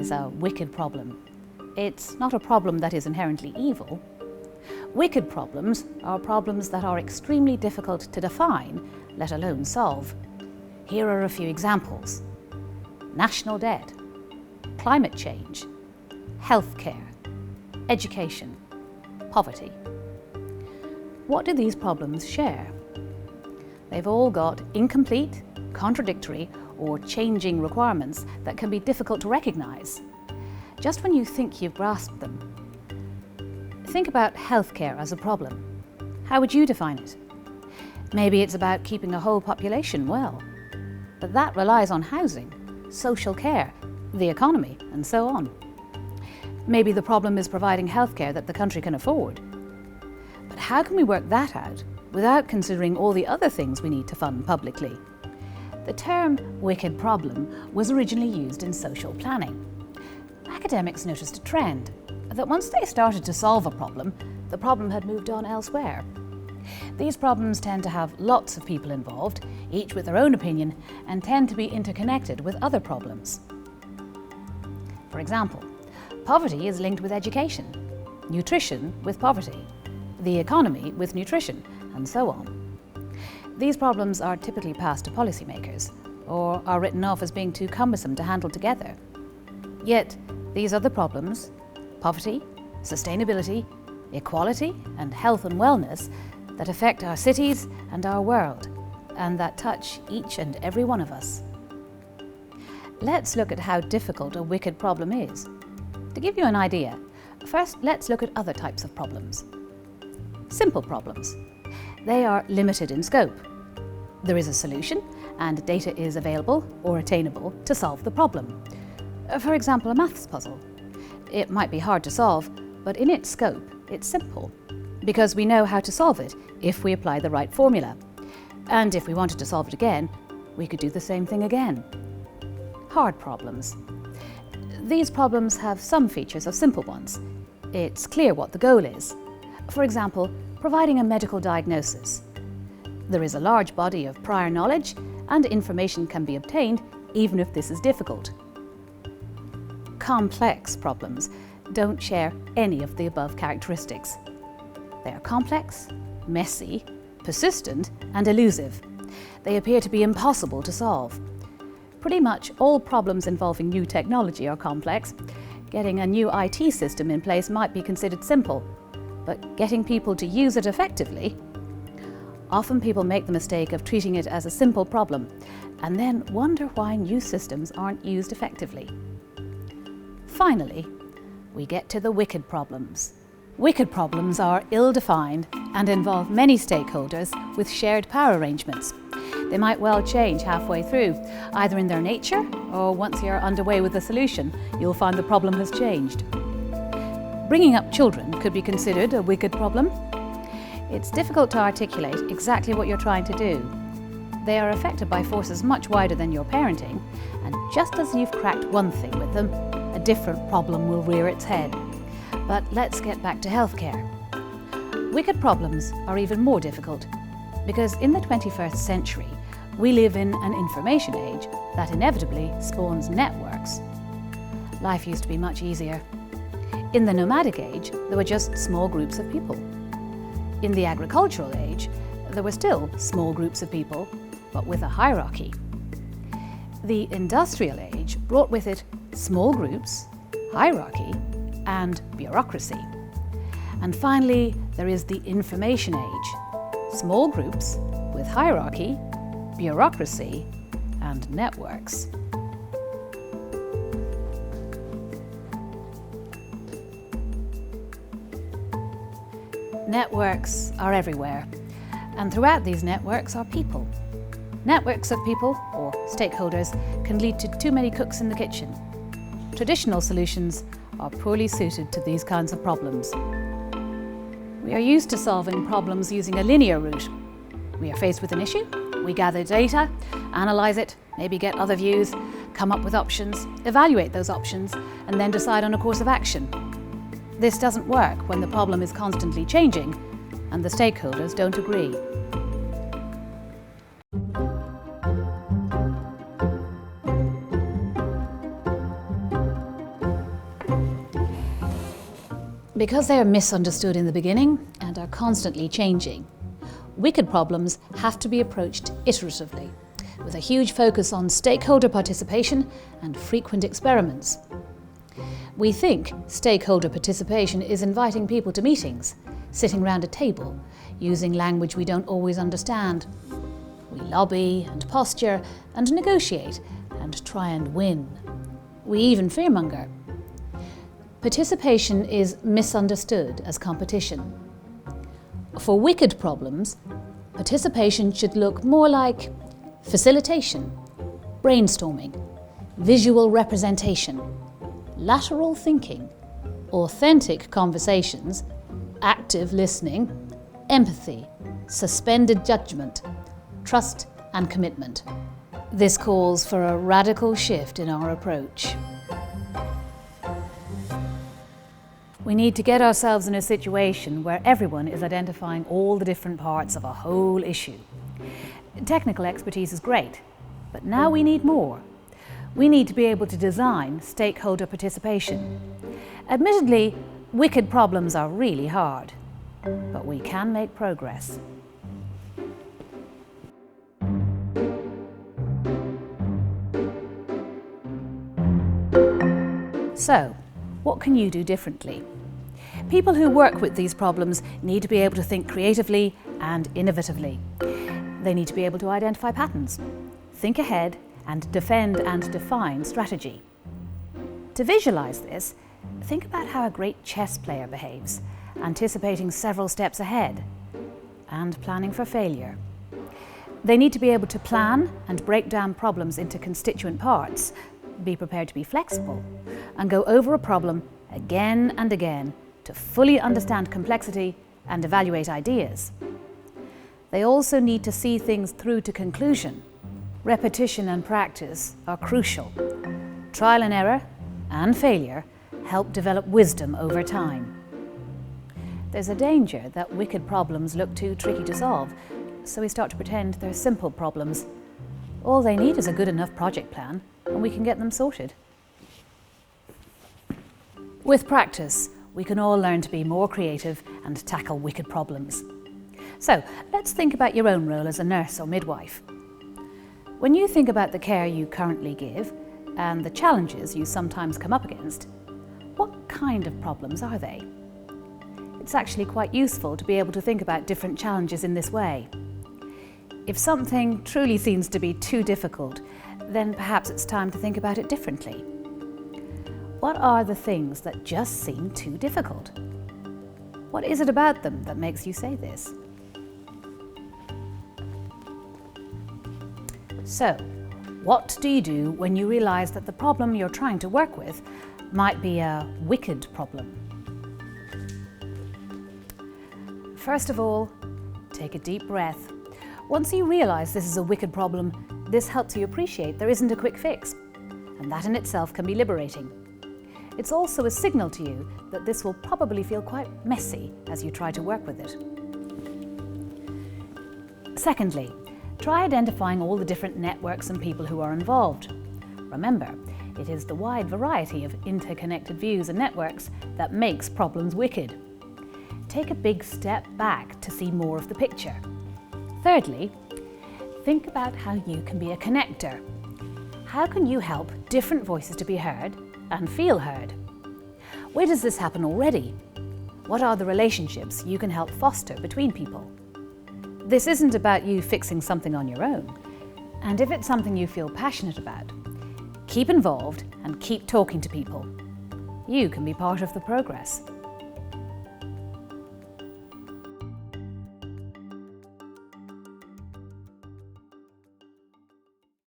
is a wicked problem. It's not a problem that is inherently evil. Wicked problems are problems that are extremely difficult to define, let alone solve. Here are a few examples: national debt, climate change, healthcare, education, poverty. What do these problems share? They've all got incomplete, contradictory, or changing requirements that can be difficult to recognize. Just when you think you've grasped them. Think about healthcare as a problem. How would you define it? Maybe it's about keeping a whole population well, but that relies on housing, social care, the economy, and so on. Maybe the problem is providing healthcare that the country can afford. But how can we work that out without considering all the other things we need to fund publicly? The term wicked problem was originally used in social planning. Academics noticed a trend that once they started to solve a problem, the problem had moved on elsewhere. These problems tend to have lots of people involved, each with their own opinion, and tend to be interconnected with other problems. For example, poverty is linked with education, nutrition with poverty, the economy with nutrition, and so on. These problems are typically passed to policymakers, or are written off as being too cumbersome to handle together. Yet, these other problems, poverty, sustainability, equality, and health and wellness, that affect our cities and our world, and that touch each and every one of us. Let's look at how difficult a wicked problem is. To give you an idea, first let's look at other types of problems. Simple problems. They are limited in scope. There is a solution, and data is available or attainable to solve the problem. For example, a maths puzzle. It might be hard to solve, but in its scope, it's simple, because we know how to solve it if we apply the right formula. And if we wanted to solve it again, we could do the same thing again. Hard problems. These problems have some features of simple ones. It's clear what the goal is. For example, providing a medical diagnosis. There is a large body of prior knowledge, and information can be obtained even if this is difficult. Complex problems don't share any of the above characteristics. They are complex, messy, persistent, and elusive. They appear to be impossible to solve. Pretty much all problems involving new technology are complex. Getting a new IT system in place might be considered simple, but getting people to use it effectively? Often people make the mistake of treating it as a simple problem and then wonder why new systems aren't used effectively. Finally, we get to the wicked problems. Wicked problems are ill-defined and involve many stakeholders with shared power arrangements. They might well change halfway through, either in their nature or once you're underway with the solution, you'll find the problem has changed. Bringing up children could be considered a wicked problem. It's difficult to articulate exactly what you're trying to do. They are affected by forces much wider than your parenting, and just as you've cracked one thing with them, a different problem will rear its head. But let's get back to healthcare. Wicked problems are even more difficult because in the 21st century, we live in an information age that inevitably spawns networks. Life used to be much easier. In the nomadic age, there were just small groups of people. In the agricultural age, there were still small groups of people, but with a hierarchy. The industrial age brought with it small groups, hierarchy, and bureaucracy. And finally, there is the information age. Small groups with hierarchy, bureaucracy, and networks. Networks are everywhere, and throughout these networks are people. Networks of people, or stakeholders, can lead to too many cooks in the kitchen. Traditional solutions are poorly suited to these kinds of problems. We are used to solving problems using a linear route. We are faced with an issue, we gather data, analyse it, maybe get other views, come up with options, evaluate those options, and then decide on a course of action. This doesn't work when the problem is constantly changing and the stakeholders don't agree. Because they are misunderstood in the beginning and are constantly changing, wicked problems have to be approached iteratively, with a huge focus on stakeholder participation and frequent experiments. We think stakeholder participation is inviting people to meetings, sitting round a table, using language we don't always understand. We lobby and posture and negotiate and try and win. We even fearmonger. Participation is misunderstood as competition. For wicked problems, participation should look more like facilitation, brainstorming, visual representation, lateral thinking, authentic conversations, active listening, empathy, suspended judgment, trust and commitment. This calls for a radical shift in our approach. We need to get ourselves in a situation where everyone is identifying all the different parts of a whole issue. Technical expertise is great, but now we need more. We need to be able to design stakeholder participation. Admittedly, wicked problems are really hard, but we can make progress. So, what can you do differently? People who work with these problems need to be able to think creatively and innovatively. They need to be able to identify patterns, think ahead, and defend and define strategy. To visualize this, think about how a great chess player behaves, anticipating several steps ahead and planning for failure. They need to be able to plan and break down problems into constituent parts, be prepared to be flexible, and go over a problem again and again to fully understand complexity and evaluate ideas. They also need to see things through to conclusion. Repetition and practice are crucial. Trial and error and failure help develop wisdom over time. There's a danger that wicked problems look too tricky to solve, so we start to pretend they're simple problems. All they need is a good enough project plan, and we can get them sorted. With practice, we can all learn to be more creative and tackle wicked problems. So, let's think about your own role as a nurse or midwife. When you think about the care you currently give and the challenges you sometimes come up against, what kind of problems are they? It's actually quite useful to be able to think about different challenges in this way. If something truly seems to be too difficult, then perhaps it's time to think about it differently. What are the things that just seem too difficult? What is it about them that makes you say this? So, what do you do when you realise that the problem you're trying to work with might be a wicked problem? First of all, take a deep breath. Once you realise this is a wicked problem, this helps you appreciate there isn't a quick fix, and that in itself can be liberating. It's also a signal to you that this will probably feel quite messy as you try to work with it. Secondly, try identifying all the different networks and people who are involved. Remember, it is the wide variety of interconnected views and networks that makes problems wicked. Take a big step back to see more of the picture. Thirdly, think about how you can be a connector. How can you help different voices to be heard and feel heard? Where does this happen already? What are the relationships you can help foster between people? This isn't about you fixing something on your own. And if it's something you feel passionate about, keep involved and keep talking to people. You can be part of the progress.